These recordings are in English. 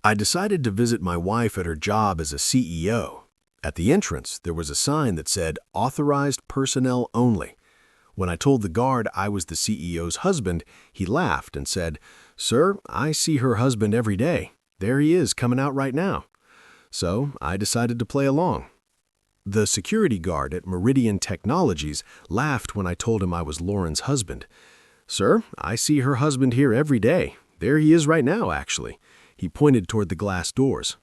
I decided to visit my wife at her job as a CEO. At the entrance, there was a sign that said, "Authorized personnel only." When I told the guard I was the CEO's husband, he laughed and said, "Sir, I see her husband every day. There he is coming out right now." So I decided to play along. The security guard at Meridian Technologies laughed when I told him I was Lauren's husband. "Sir, I see her husband here every day. There he is right now, actually." He pointed toward the glass doors.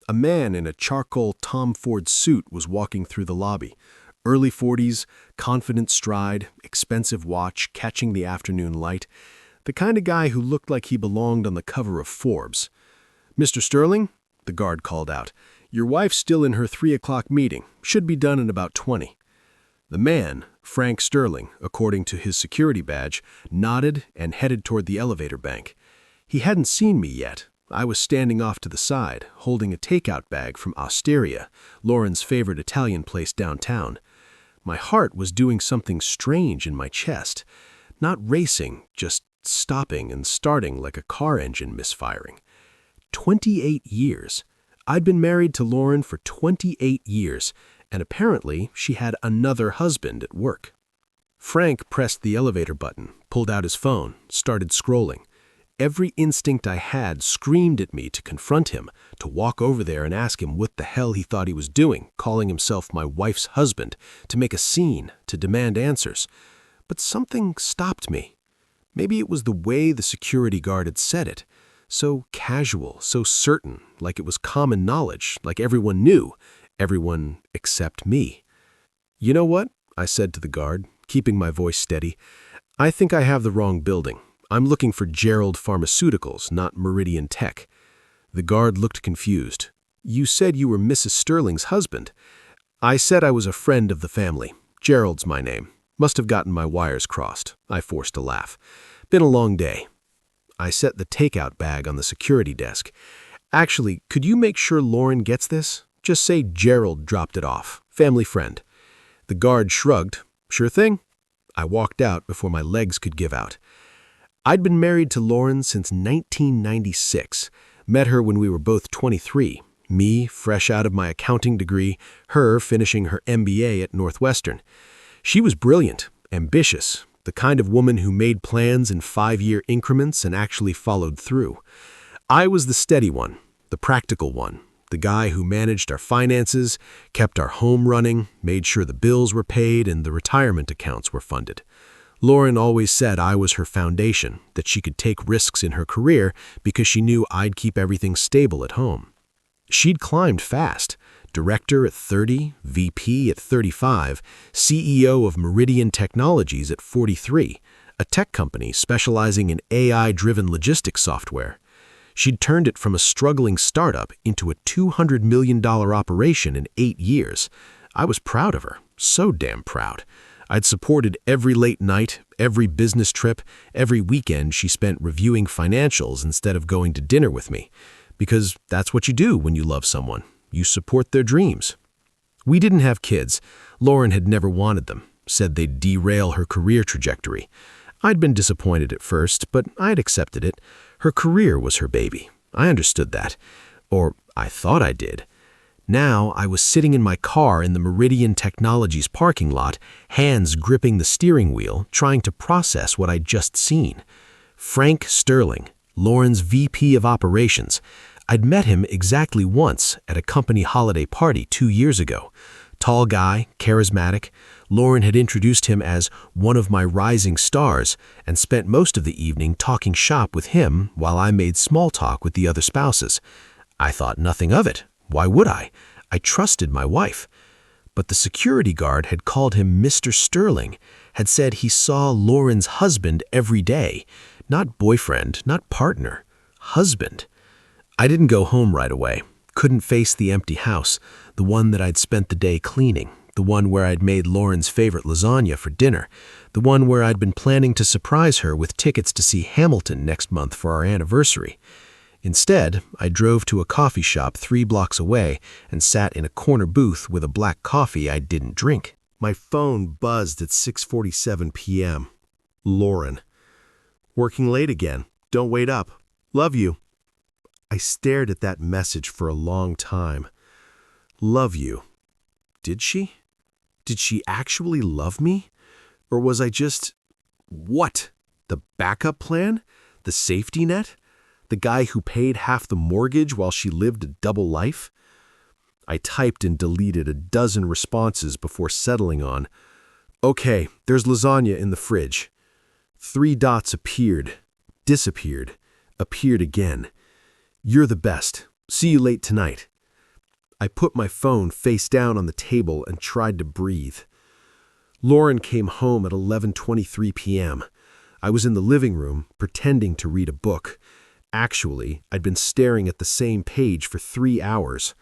A man in a charcoal Tom Ford suit was walking through the lobby. Early 40s, confident stride, expensive watch, catching the afternoon light. The kind of guy who looked like he belonged on the cover of Forbes. "Mr. Sterling," the guard called out, "your wife's still in her 3 o'clock meeting. Should be done in about 20. The man, Frank Sterling, according to his security badge, nodded and headed toward the elevator bank. He hadn't seen me yet. I was standing off to the side, holding a takeout bag from Osteria, Lauren's favorite Italian place downtown. My heart was doing something strange in my chest. Not racing, just stopping and starting like a car engine misfiring. 28 years. I'd been married to Lauren for 28 years, and apparently she had another husband at work. Frank pressed the elevator button, pulled out his phone, started scrolling. Every instinct I had screamed at me to confront him, to walk over there and ask him what the hell he thought he was doing, calling himself my wife's husband, to make a scene, to demand answers. But something stopped me. Maybe it was the way the security guard had said it. So casual, so certain, like it was common knowledge, like everyone knew, everyone except me. "You know what?" I said to the guard, keeping my voice steady. "I think I have the wrong building. I'm looking for Gerald Pharmaceuticals, not Meridian Tech." The guard looked confused. "You said you were Mrs. Sterling's husband." "I said I was a friend of the family. Gerald's my name. Must have gotten my wires crossed." I forced a laugh. "Been a long day." I set the takeout bag on the security desk. "Actually, could you make sure Lauren gets this? Just say Gerald dropped it off. Family friend." The guard shrugged. "Sure thing." I walked out before my legs could give out. I'd been married to Lauren since 1996. Met her when we were both 23. Me, fresh out of my accounting degree, her finishing her MBA at Northwestern. She was brilliant, ambitious, the kind of woman who made plans in 5-year increments and actually followed through. I was the steady one, the practical one, the guy who managed our finances, kept our home running, made sure the bills were paid and the retirement accounts were funded. Lauren always said I was her foundation, that she could take risks in her career because she knew I'd keep everything stable at home. She'd climbed fast. Director at 30, VP at 35, CEO of Meridian Technologies at 43, a tech company specializing in AI-driven logistics software. She'd turned it from a struggling startup into a $200 million operation in 8 years. I was proud of her, so damn proud. I'd supported every late night, every business trip, every weekend she spent reviewing financials instead of going to dinner with me. Because that's what you do when you love someone. You support their dreams. We didn't have kids. Lauren had never wanted them, said they'd derail her career trajectory. I'd been disappointed at first, but I'd accepted it. Her career was her baby. I understood that. Or I thought I did. Now I was sitting in my car in the Meridian Technologies parking lot, hands gripping the steering wheel, trying to process what I'd just seen. Frank Sterling, Lauren's VP of Operations. I'd met him exactly once at a company holiday party 2 years ago. Tall guy, charismatic. Lauren had introduced him as one of my rising stars and spent most of the evening talking shop with him while I made small talk with the other spouses. I thought nothing of it. Why would I? I trusted my wife. But the security guard had called him Mr. Sterling, had said he saw Lauren's husband every day. Not boyfriend, not partner. Husband. I didn't go home right away. Couldn't face the empty house, the one that I'd spent the day cleaning, the one where I'd made Lauren's favorite lasagna for dinner, the one where I'd been planning to surprise her with tickets to see Hamilton next month for our anniversary. Instead, I drove to a coffee shop 3 blocks away and sat in a corner booth with a black coffee I didn't drink. My phone buzzed at 6:47 p.m. Lauren. "Working late again. Don't wait up. Love you." I stared at that message for a long time. Love you. Did she? Did she actually love me? Or was I just... what? The backup plan? The safety net? The guy who paid half the mortgage while she lived a double life? I typed and deleted a dozen responses before settling on, "Okay, there's lasagna in the fridge." 3 dots appeared, disappeared, appeared again. "You're the best. See you late tonight." I put my phone face down on the table and tried to breathe. Lauren came home at 11:23 p.m. I was in the living room, pretending to read a book. Actually, I'd been staring at the same page for 3 hours.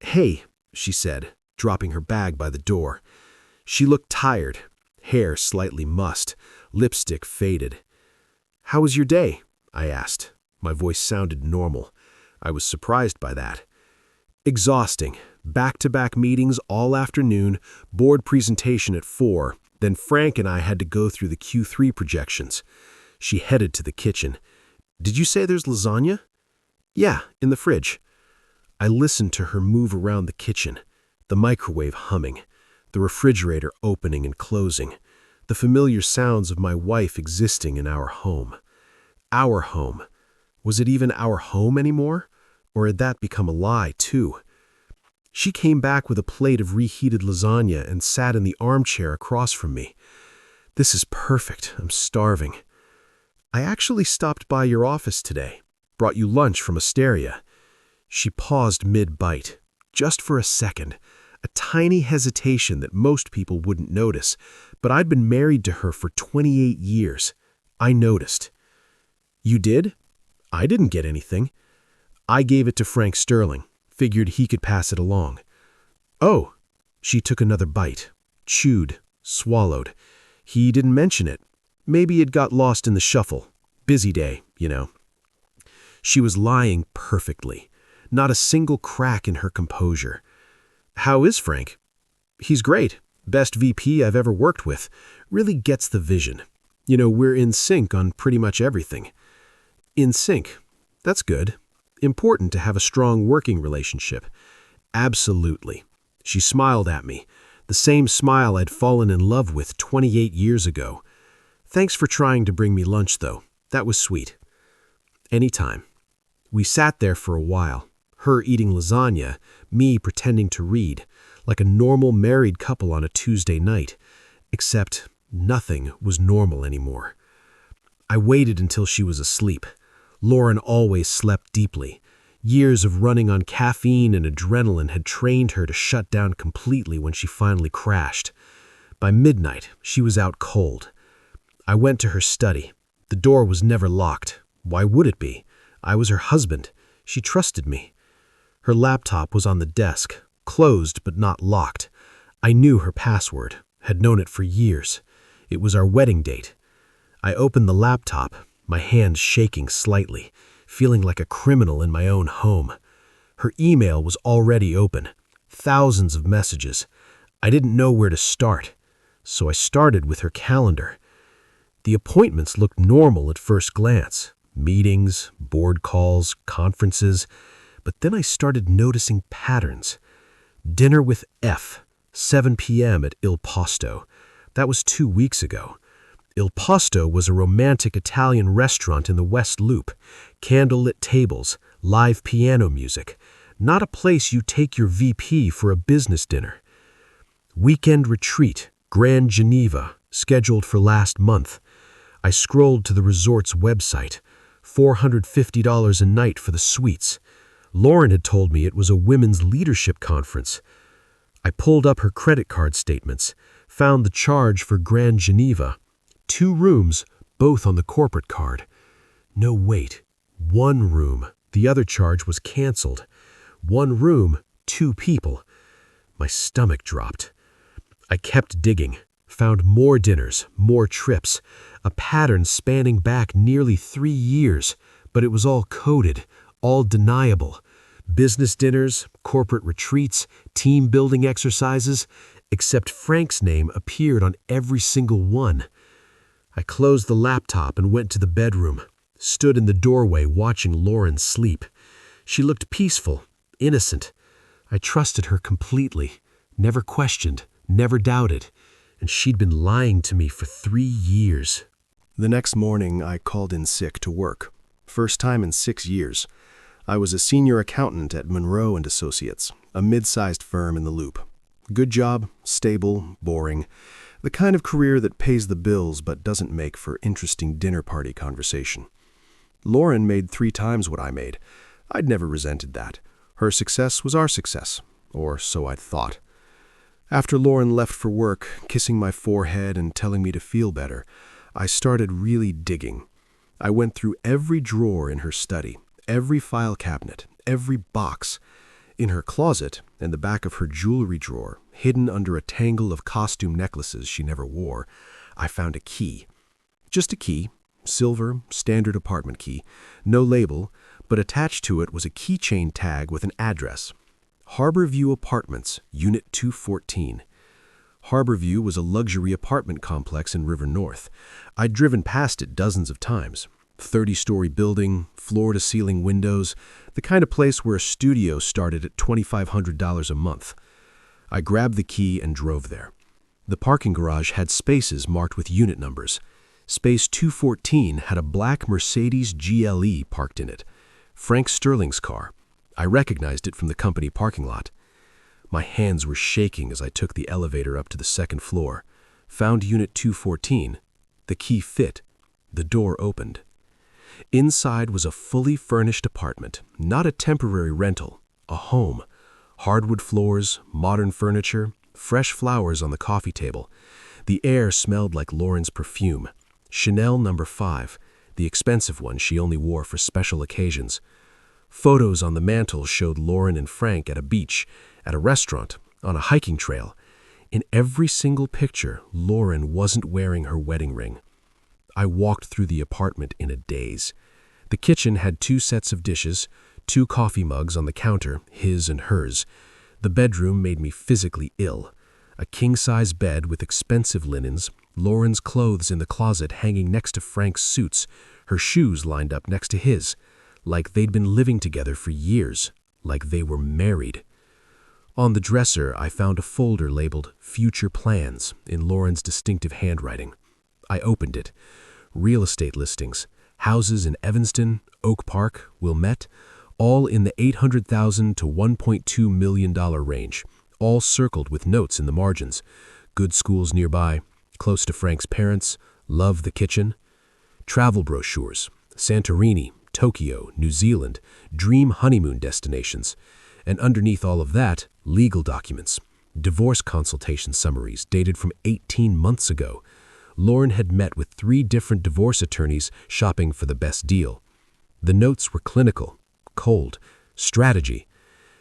"Hey," she said, dropping her bag by the door. She looked tired, hair slightly mussed, lipstick faded. "How was your day?" I asked. My voice sounded normal. I was surprised by that. "Exhausting. Back-to-back meetings all afternoon, board presentation at 4. Then Frank and I had to go through the Q3 projections." She headed to the kitchen. "Did you say there's lasagna?" "Yeah, in the fridge." I listened to her move around the kitchen, the microwave humming, the refrigerator opening and closing, the familiar sounds of my wife existing in our home. Our home. Was it even our home anymore? Or had that become a lie, too? She came back with a plate of reheated lasagna and sat in the armchair across from me. "This is perfect. I'm starving." "I actually stopped by your office today. Brought you lunch from Asteria." She paused mid-bite, just for a second, a tiny hesitation that most people wouldn't notice, but I'd been married to her for 28 years. I noticed. "You did?" "I didn't get anything." "I gave it to Frank Sterling. Figured he could pass it along." "Oh." She took another bite, chewed, swallowed. "He didn't mention it. Maybe it got lost in the shuffle. Busy day, you know." She was lying perfectly. Not a single crack in her composure. "How is Frank?" "He's great. Best VP I've ever worked with. Really gets the vision. You know, we're in sync on pretty much everything." "In sync. That's good. Important to have a strong working relationship." "Absolutely." She smiled at me, the same smile I'd fallen in love with 28 years ago. "Thanks for trying to bring me lunch, though. That was sweet." "Anytime." We sat there for a while, her eating lasagna, me pretending to read, like a normal married couple on a Tuesday night, except nothing was normal anymore. I waited until she was asleep. Lauren always slept deeply. Years of running on caffeine and adrenaline had trained her to shut down completely when she finally crashed. By midnight, she was out cold. I went to her study. The door was never locked. Why would it be? I was her husband. She trusted me. Her laptop was on the desk, closed but not locked. I knew her password, had known it for years. It was our wedding date. I opened the laptop, my hands shaking slightly, feeling like a criminal in my own home. Her email was already open. Thousands of messages. I didn't know where to start, so I started with her calendar. The appointments looked normal at first glance. Meetings, board calls, conferences. But then I started noticing patterns. Dinner with F, 7 p.m. at Il Posto. That was 2 weeks ago. Il Posto was a romantic Italian restaurant in the West Loop. Candlelit tables, live piano music. Not a place you take your VP for a business dinner. Weekend retreat, Grand Geneva, scheduled for last month. I scrolled to the resort's website. $450 a night for the suites. Lauren had told me it was a women's leadership conference. I pulled up her credit card statements, found the charge for Grand Geneva. 2 rooms, both on the corporate card. No, wait. 1 room. The other charge was canceled. 1 room, 2 people. My stomach dropped. I kept digging, found more dinners, more trips, a pattern spanning back nearly 3 years, but it was all coded, all deniable. Business dinners, corporate retreats, team-building exercises, except Frank's name appeared on every single one. I closed the laptop and went to the bedroom, stood in the doorway watching Lauren sleep. She looked peaceful, innocent. I trusted her completely, never questioned, never doubted, and she'd been lying to me for 3 years. The next morning, I called in sick to work. First time in 6 years. I was a senior accountant at Monroe and Associates, a mid-sized firm in the Loop. Good job, stable, boring. The kind of career that pays the bills but doesn't make for interesting dinner party conversation. Lauren made 3 times what I made. I'd never resented that. Her success was our success, or so I'd thought. After Lauren left for work, kissing my forehead and telling me to feel better, I started really digging. I went through every drawer in her study, every file cabinet, every box. In her closet and the back of her jewelry drawer, hidden under a tangle of costume necklaces she never wore, I found a key. Just a key, silver, standard apartment key, no label, but attached to it was a keychain tag with an address. Harborview Apartments, Unit 214. Harborview was a luxury apartment complex in River North. I'd driven past it dozens of times. 30-story building, floor-to-ceiling windows, the kind of place where a studio started at $2,500 a month. I grabbed the key and drove there. The parking garage had spaces marked with unit numbers. Space 214 had a black Mercedes GLE parked in it. Frank Sterling's car. I recognized it from the company parking lot. My hands were shaking as I took the elevator up to the second floor. Found Unit 214. The key fit. The door opened. Inside was a fully furnished apartment, not a temporary rental, a home. Hardwood floors, modern furniture, fresh flowers on the coffee table. The air smelled like Lauren's perfume. Chanel No. 5, the expensive one she only wore for special occasions. Photos on the mantel showed Lauren and Frank at a beach, at a restaurant, on a hiking trail. In every single picture, Lauren wasn't wearing her wedding ring. I walked through the apartment in a daze. The kitchen had 2 sets of dishes, 2 coffee mugs on the counter, his and hers. The bedroom made me physically ill. A king-size bed with expensive linens, Lauren's clothes in the closet hanging next to Frank's suits, her shoes lined up next to his, like they'd been living together for years, like they were married. On the dresser, I found a folder labeled Future Plans in Lauren's distinctive handwriting. I opened it. Real estate listings, houses in Evanston, Oak Park, Wilmette, all in the $800,000 to $1.2 million range, all circled with notes in the margins. Good schools nearby, close to Frank's parents, love the kitchen. Travel brochures, Santorini, Tokyo, New Zealand, dream honeymoon destinations. And underneath all of that, legal documents, divorce consultation summaries dated from 18 months ago. Lauren had met with 3 different divorce attorneys shopping for the best deal. The notes were clinical, cold, strategy.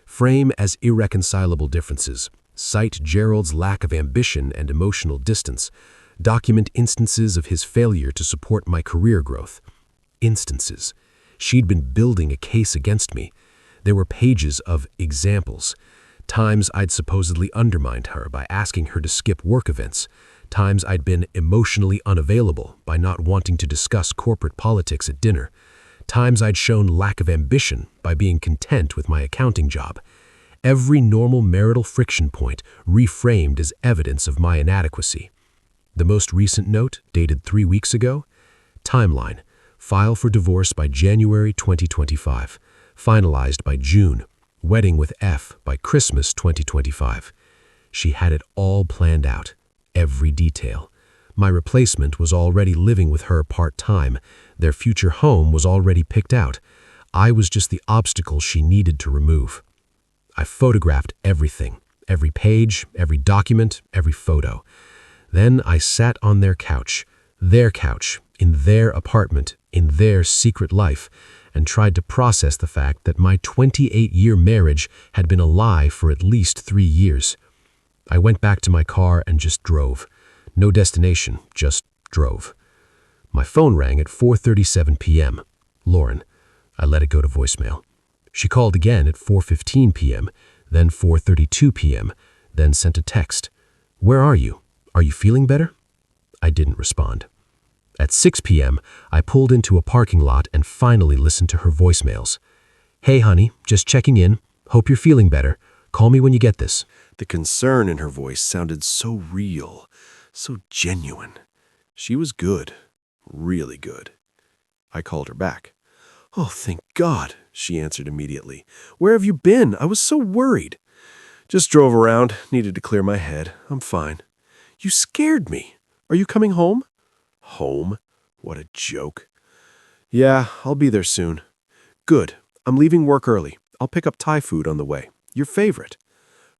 Frame as irreconcilable differences. Cite Gerald's lack of ambition and emotional distance. Document instances of his failure to support my career growth. Instances. She'd been building a case against me. There were pages of examples. Times I'd supposedly undermined her by asking her to skip work events. Times I'd been emotionally unavailable by not wanting to discuss corporate politics at dinner. Times I'd shown lack of ambition by being content with my accounting job. Every normal marital friction point reframed as evidence of my inadequacy. The most recent note, dated 3 weeks ago, timeline, file for divorce by January 2025, finalized by June, wedding with F by Christmas 2025. She had it all planned out. Every detail. My replacement was already living with her part-time. Their future home was already picked out. I was just the obstacle she needed to remove. I photographed everything, every page, every document, every photo. Then I sat on their couch, in their apartment, in their secret life, and tried to process the fact that my 28-year marriage had been a lie for at least 3 years. I went back to my car and just drove. No destination, just drove. My phone rang at 4:37 p.m. Lauren. I let it go to voicemail. She called again at 4:15 p.m., then 4:32 p.m., then sent a text. "Where are you? Are you feeling better?" I didn't respond. At 6 p.m., I pulled into a parking lot and finally listened to her voicemails. Hey, honey, just checking in. Hope you're feeling better. Call me when you get this. The concern in her voice sounded so real, so genuine. She was good, really good. I called her back. "Oh, thank God," she answered immediately. "Where have you been? I was so worried." "Just drove around, needed to clear my head. I'm fine." "You scared me. Are you coming home?" "Home? What a joke." "Yeah, I'll be there soon." "Good. I'm leaving work early. I'll pick up Thai food on the way. Your favorite."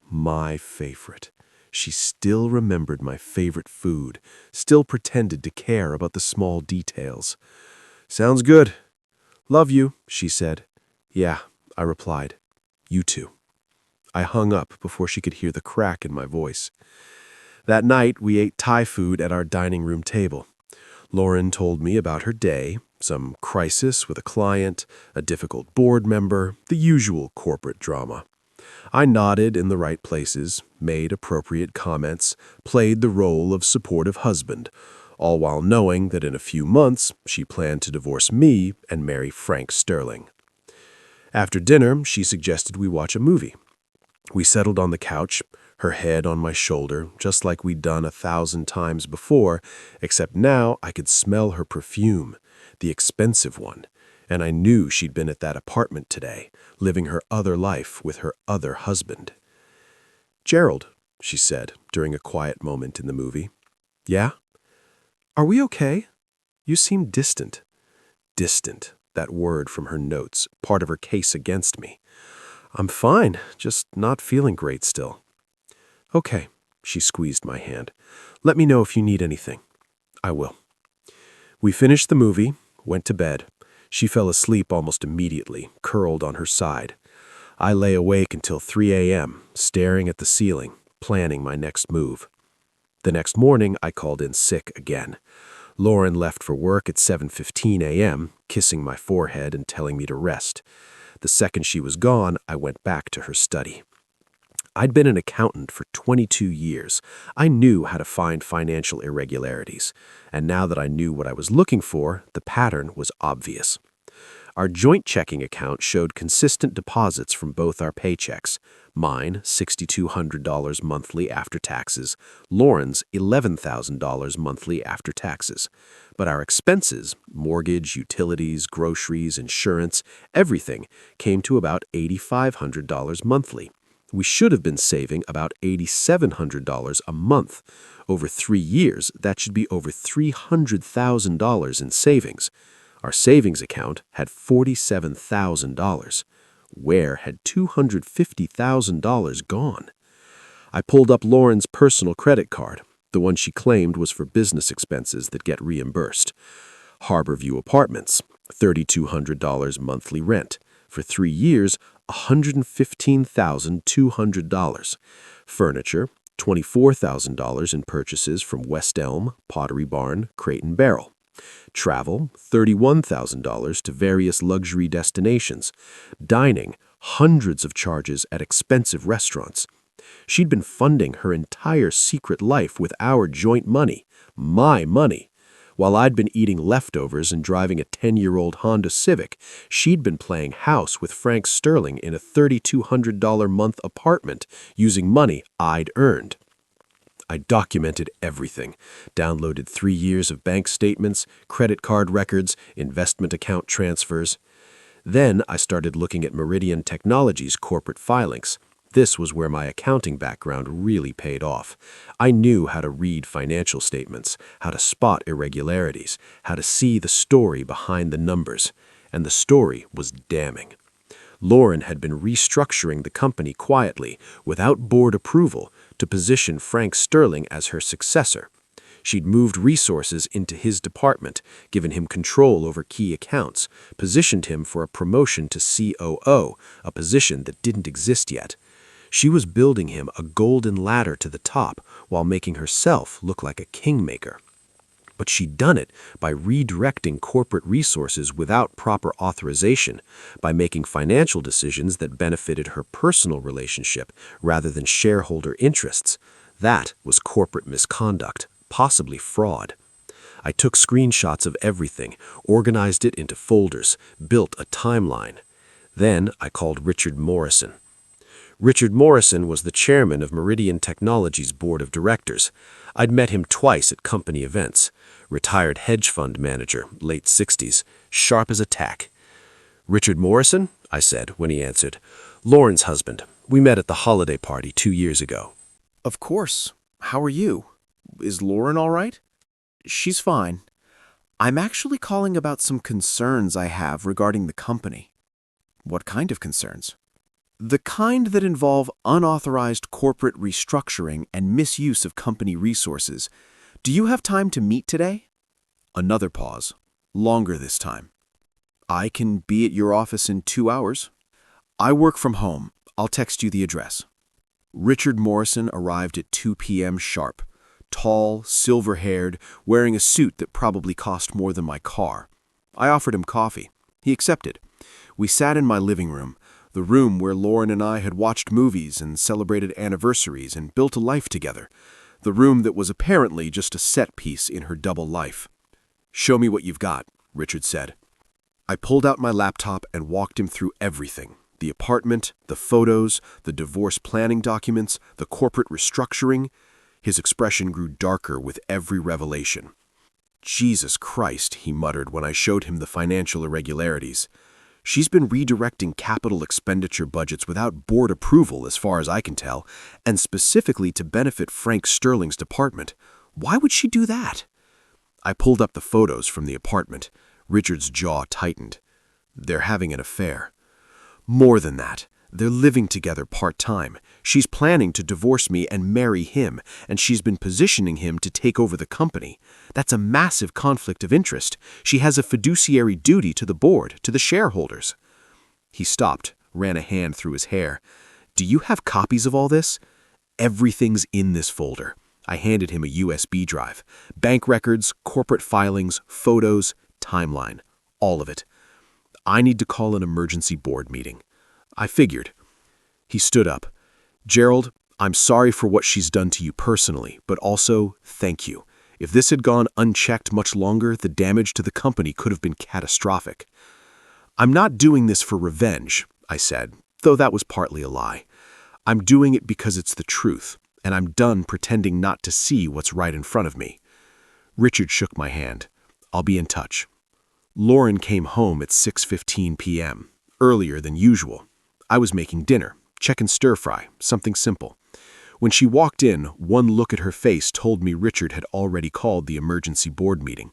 My favorite. She still remembered my favorite food, still pretended to care about the small details. "Sounds good. Love you," she said. "Yeah," I replied. "You too." I hung up before she could hear the crack in my voice. That night, we ate Thai food at our dining room table. Lauren told me about her day, some crisis with a client, a difficult board member, the usual corporate drama. I nodded in the right places, made appropriate comments, played the role of supportive husband, all while knowing that in a few months she planned to divorce me and marry Frank Sterling. After dinner, she suggested we watch a movie. We settled on the couch, her head on my shoulder, just like we'd done 1,000 times before, except now I could smell her perfume, the expensive one, and I knew she'd been at that apartment today, living her other life with her other husband. "Gerald," she said during a quiet moment in the movie. "Yeah? Are we okay? You seem distant." Distant, that word from her notes, part of her case against me. "I'm fine, just not feeling great still." "Okay," she squeezed my hand. "Let me know if you need anything." "I will." We finished the movie, went to bed. She fell asleep almost immediately, curled on her side. I lay awake until 3 a.m., staring at the ceiling, planning my next move. The next morning, I called in sick again. Lauren left for work at 7:15 a.m., kissing my forehead and telling me to rest. The second she was gone, I went back to her study. I'd been an accountant for 22 years. I knew how to find financial irregularities, and now that I knew what I was looking for, the pattern was obvious. Our joint checking account showed consistent deposits from both our paychecks. Mine, $6,200 monthly after taxes, Lauren's, $11,000 monthly after taxes. But our expenses, mortgage, utilities, groceries, insurance, everything, came to about $8,500 monthly. We should have been saving about $8,700 a month. Over 3 years, that should be over $300,000 in savings. Our savings account had $47,000. Where had $250,000 gone? I pulled up Lauren's personal credit card, the one she claimed was for business expenses that get reimbursed. Harborview Apartments, $3,200 monthly rent. For 3 years, $115,200. Furniture, $24,000 in purchases from West Elm, Pottery Barn, Crate and Barrel. Travel, $31,000 to various luxury destinations. Dining, hundreds of charges at expensive restaurants. She'd been funding her entire secret life with our joint money, my money. While I'd been eating leftovers and driving a 10-year-old Honda Civic, she'd been playing house with Frank Sterling in a $3,200 month apartment using money I'd earned. I documented everything, downloaded 3 years of bank statements, credit card records, investment account transfers. Then I started looking at Meridian Technologies' corporate filings. This was where my accounting background really paid off. I knew how to read financial statements, how to spot irregularities, how to see the story behind the numbers. And the story was damning. Lauren had been restructuring the company quietly, without board approval, to position Frank Sterling as her successor. She'd moved resources into his department, given him control over key accounts, positioned him for a promotion to COO, a position that didn't exist yet. She was building him a golden ladder to the top while making herself look like a kingmaker. But she'd done it by redirecting corporate resources without proper authorization, by making financial decisions that benefited her personal relationship rather than shareholder interests. That was corporate misconduct, possibly fraud. I took screenshots of everything, organized it into folders, built a timeline. Then I called Richard Morrison. Richard Morrison was the chairman of Meridian Technologies' board of directors. I'd met him twice at company events. Retired hedge fund manager, late 60s, sharp as a tack. "Richard Morrison?" I said when he answered. "Lauren's husband. We met at the holiday party 2 years ago." Of course. How are you? Is Lauren all right? She's fine. I'm actually calling about some concerns I have regarding the company. What kind of concerns? The kind that involve unauthorized corporate restructuring and misuse of company resources. Do you have time to meet today? Another pause. Longer this time. I can be at your office in 2 hours. I work from home. I'll text you the address. Richard Morrison arrived at 2 p.m. sharp. Tall, silver-haired, wearing a suit that probably cost more than my car. I offered him coffee. He accepted. We sat in my living room, the room where Lauren and I had watched movies and celebrated anniversaries and built a life together. The room that was apparently just a set piece in her double life. "Show me what you've got," Richard said. I pulled out my laptop and walked him through everything. The apartment, the photos, the divorce planning documents, the corporate restructuring. His expression grew darker with every revelation. "Jesus Christ," he muttered when I showed him the financial irregularities. "She's been redirecting capital expenditure budgets without board approval, as far as I can tell, and specifically to benefit Frank Sterling's department. Why would she do that?" I pulled up the photos from the apartment. Richard's jaw tightened. "They're having an affair." "More than that. They're living together part-time. She's planning to divorce me and marry him, and she's been positioning him to take over the company. That's a massive conflict of interest. She has a fiduciary duty to the board, to the shareholders." He stopped, ran a hand through his hair. "Do you have copies of all this?" "Everything's in this folder." I handed him a USB drive. Bank records, corporate filings, photos, timeline. All of it. "I need to call an emergency board meeting." I figured. He stood up. "Gerald, I'm sorry for what she's done to you personally, but also thank you. If this had gone unchecked much longer, the damage to the company could have been catastrophic." "I'm not doing this for revenge," I said, though that was partly a lie. "I'm doing it because it's the truth, and I'm done pretending not to see what's right in front of me." Richard shook my hand. "I'll be in touch." Lauren came home at 6:15 p.m., earlier than usual. I was making dinner, chicken stir-fry, something simple. When she walked in, one look at her face told me Richard had already called the emergency board meeting.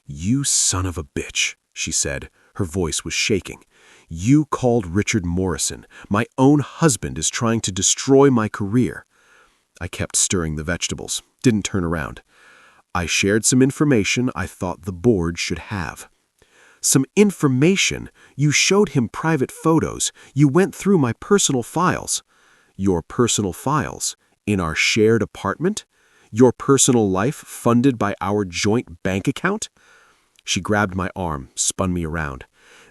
"You son of a bitch," she said. Her voice was shaking. "You called Richard Morrison. My own husband is trying to destroy my career." I kept stirring the vegetables, didn't turn around. "I shared some information I thought the board should have." "Some information? You showed him private photos. You went through my personal files." "Your personal files? In our shared apartment? Your personal life funded by our joint bank account?" She grabbed my arm, spun me around.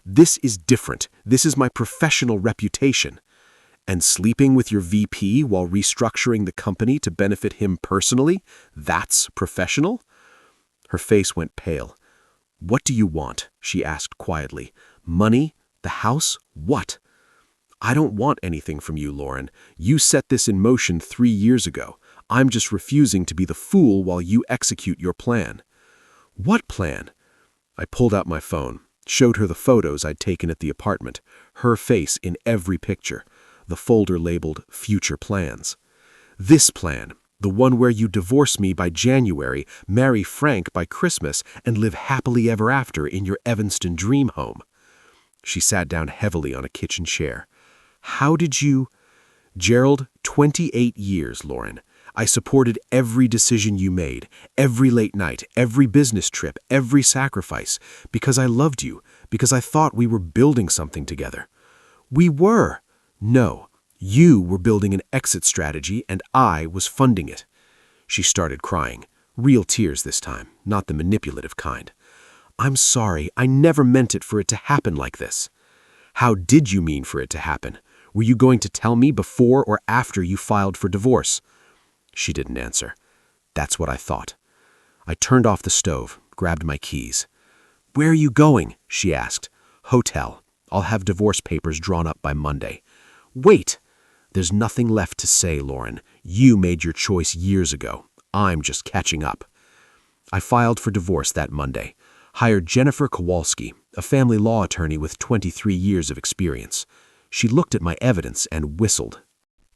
"This is different. This is my professional reputation." "And sleeping with your VP while restructuring the company to benefit him personally? That's professional?" Her face went pale. "What do you want?" she asked quietly. "Money? The house? What?" "I don't want anything from you, Lauren. You set this in motion 3 years ago. I'm just refusing to be the fool while you execute your plan." "What plan?" I pulled out my phone, showed her the photos I'd taken at the apartment, her face in every picture, the folder labeled Future Plans. "This plan. The one where you divorce me by January, marry Frank by Christmas, and live happily ever after in your Evanston dream home." She sat down heavily on a kitchen chair. "How did you—" "Gerald, 28 years, Lauren. I supported every decision you made, every late night, every business trip, every sacrifice, because I loved you, because I thought we were building something together." "We were." "No. You were building an exit strategy, and I was funding it." She started crying. Real tears this time, not the manipulative kind. "I'm sorry. I never meant it for it to happen like this." "How did you mean for it to happen? Were you going to tell me before or after you filed for divorce?" She didn't answer. "That's what I thought." I turned off the stove, grabbed my keys. "Where are you going?" she asked. "Hotel. I'll have divorce papers drawn up by Monday. Wait! There's nothing left to say, Lauren. You made your choice years ago. I'm just catching up. I filed for divorce that Monday, hired Jennifer Kowalski, a family law attorney with 23 years of experience. She looked at my evidence and whistled.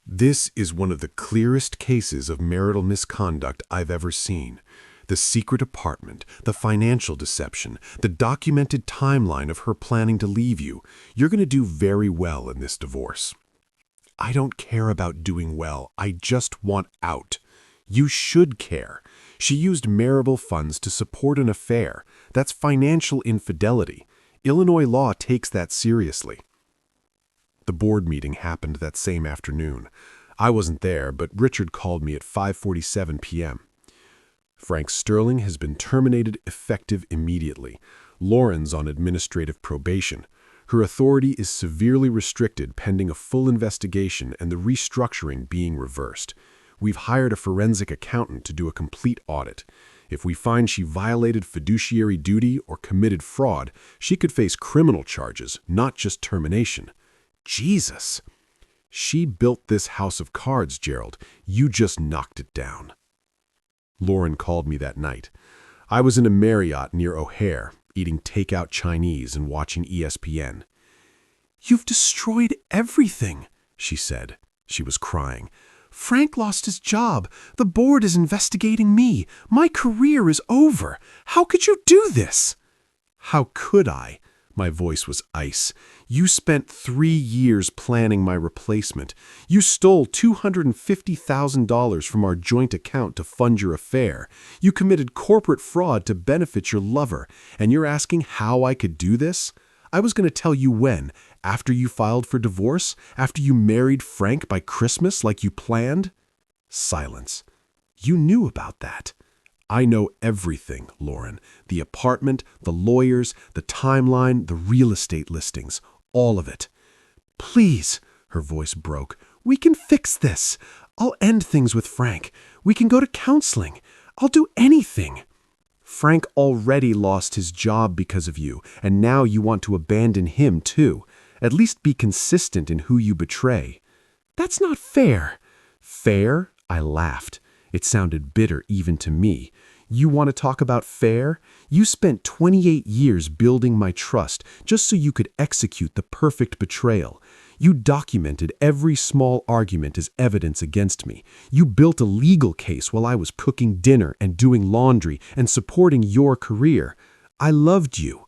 This is one of the clearest cases of marital misconduct I've ever seen. The secret apartment, the financial deception, the documented timeline of her planning to leave you. You're going to do very well in this divorce. I don't care about doing well. I just want out. You should care. She used marital funds to support an affair. That's financial infidelity. Illinois law takes that seriously. The board meeting happened that same afternoon. I wasn't there, but Richard called me at 5:47 p.m. Frank Sterling has been terminated effective immediately. Lauren's on administrative probation. Her authority is severely restricted pending a full investigation and the restructuring being reversed. We've hired a forensic accountant to do a complete audit. If we find she violated fiduciary duty or committed fraud, she could face criminal charges, not just termination. Jesus! She built this house of cards, Gerald. You just knocked it down. Lauren called me that night. I was in a Marriott near O'Hare, eating takeout Chinese and watching ESPN. "You've destroyed everything," she said. She was crying. "Frank lost his job. The board is investigating me. My career is over. How could you do this?" How could I? My voice was ice. You spent 3 years planning my replacement. You stole $250,000 from our joint account to fund your affair. You committed corporate fraud to benefit your lover. And you're asking how I could do this? I was going to tell you when. After you filed for divorce? After you married Frank by Christmas like you planned? Silence. You knew about that. I know everything, Lauren. The apartment, the lawyers, the timeline, the real estate listings. All of it. Please, her voice broke. We can fix this. I'll end things with Frank. We can go to counseling. I'll do anything. Frank already lost his job because of you, and now you want to abandon him too. At least be consistent in who you betray. That's not fair. Fair? I laughed. It sounded bitter even to me. You want to talk about fair? You spent 28 years building my trust just so you could execute the perfect betrayal. You documented every small argument as evidence against me. You built a legal case while I was cooking dinner and doing laundry and supporting your career. I loved you.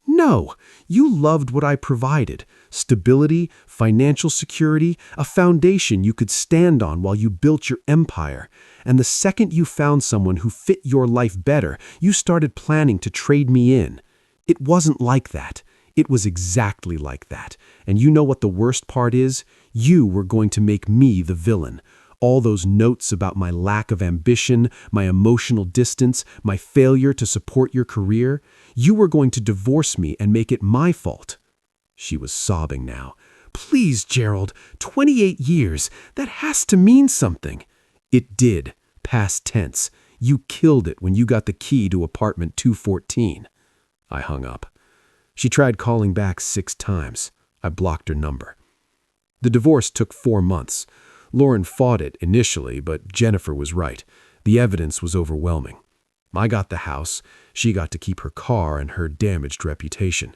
No, you loved what I provided. Stability, financial security, a foundation you could stand on while you built your empire. And the second you found someone who fit your life better, you started planning to trade me in. It wasn't like that. It was exactly like that. And you know what the worst part is? You were going to make me the villain. All those notes about my lack of ambition, my emotional distance, my failure to support your career, you were going to divorce me and make it my fault. She was sobbing now. Please, Gerald, 28 years, that has to mean something. It did, past tense. You killed it when you got the key to apartment 214. I hung up. She tried calling back 6 times. I blocked her number. The divorce took 4 months. Lauren fought it initially, but Jennifer was right. The evidence was overwhelming. I got the house. She got to keep her car and her damaged reputation.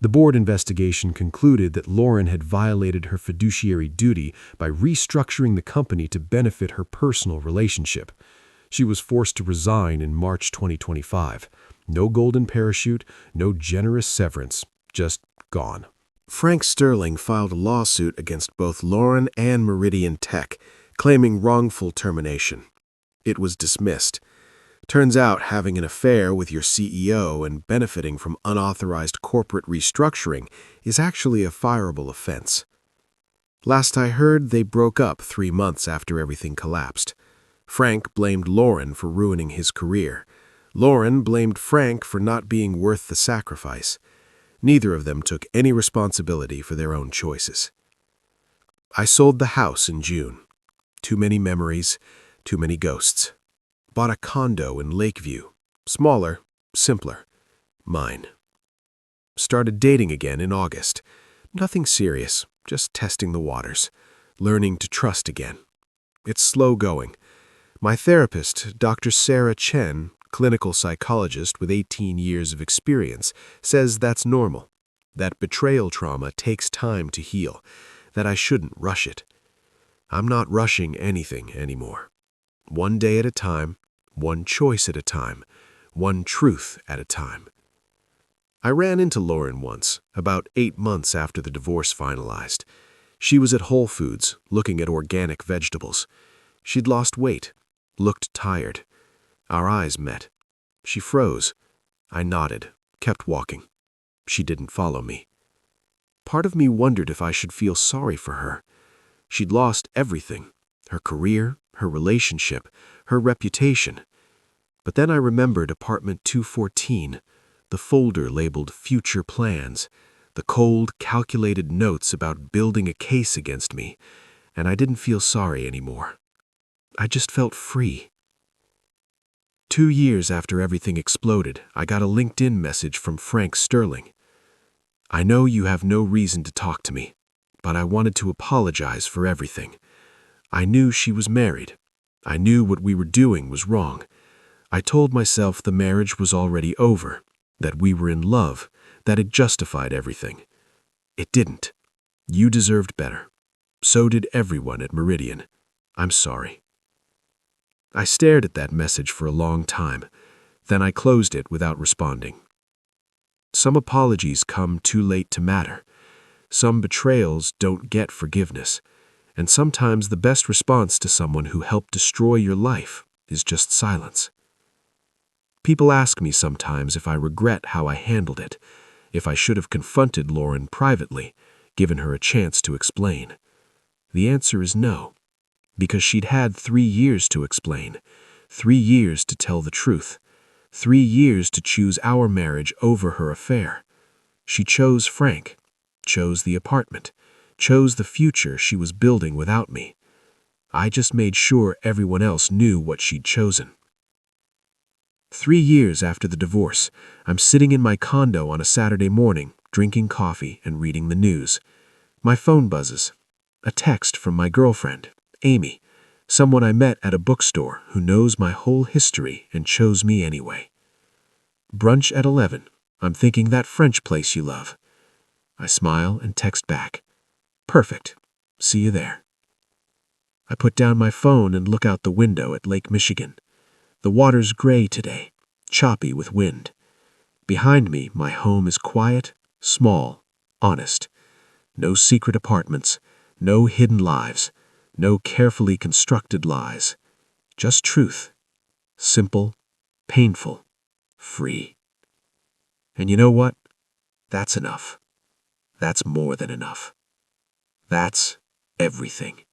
The board investigation concluded that Lauren had violated her fiduciary duty by restructuring the company to benefit her personal relationship. She was forced to resign in March 2025. No golden parachute, no generous severance, just gone. Frank Sterling filed a lawsuit against both Lauren and Meridian Tech, claiming wrongful termination. It was dismissed. Turns out having an affair with your CEO and benefiting from unauthorized corporate restructuring is actually a fireable offense. Last I heard, they broke up 3 months after everything collapsed. Frank blamed Lauren for ruining his career. Lauren blamed Frank for not being worth the sacrifice. Neither of them took any responsibility for their own choices. I sold the house in June. Too many memories, too many ghosts. Bought a condo in Lakeview. Smaller, simpler. Mine. Started dating again in August. Nothing serious, just testing the waters. Learning to trust again. It's slow going. My therapist, Dr. Sarah Chen, clinical psychologist with 18 years of experience, says that's normal. That betrayal trauma takes time to heal. That I shouldn't rush it. I'm not rushing anything anymore. One day at a time, one choice at a time, one truth at a time. I ran into Lauren once, about 8 months after the divorce finalized. She was at Whole Foods, looking at organic vegetables. She'd lost weight, looked tired. Our eyes met. She froze. I nodded, kept walking. She didn't follow me. Part of me wondered if I should feel sorry for her. She'd lost everything, her career, her relationship, her reputation. But then I remembered apartment 214, the folder labeled Future Plans, the cold, calculated notes about building a case against me, and I didn't feel sorry anymore. I just felt free. 2 years after everything exploded, I got a LinkedIn message from Frank Sterling. I know you have no reason to talk to me, but I wanted to apologize for everything. I knew she was married. I knew what we were doing was wrong. I told myself the marriage was already over, that we were in love, that it justified everything. It didn't. You deserved better. So did everyone at Meridian. I'm sorry. I stared at that message for a long time. Then I closed it without responding. Some apologies come too late to matter. Some betrayals don't get forgiveness. And sometimes the best response to someone who helped destroy your life is just silence. People ask me sometimes if I regret how I handled it, if I should have confronted Lauren privately, given her a chance to explain. The answer is no, because she'd had 3 years to explain, 3 years to tell the truth, 3 years to choose our marriage over her affair. She chose Frank, chose the apartment, chose the future she was building without me. I just made sure everyone else knew what she'd chosen. 3 years after the divorce, I'm sitting in my condo on a Saturday morning, drinking coffee and reading the news. My phone buzzes. A text from my girlfriend, Amy, someone I met at a bookstore who knows my whole history and chose me anyway. Brunch at 11. I'm thinking that French place you love. I smile and text back. Perfect. See you there. I put down my phone and look out the window at Lake Michigan. The water's gray today, choppy with wind. Behind me, my home is quiet, small, honest. No secret apartments, no hidden lives, no carefully constructed lies. Just truth. Simple, painful, free. And you know what? That's enough. That's more than enough. That's everything.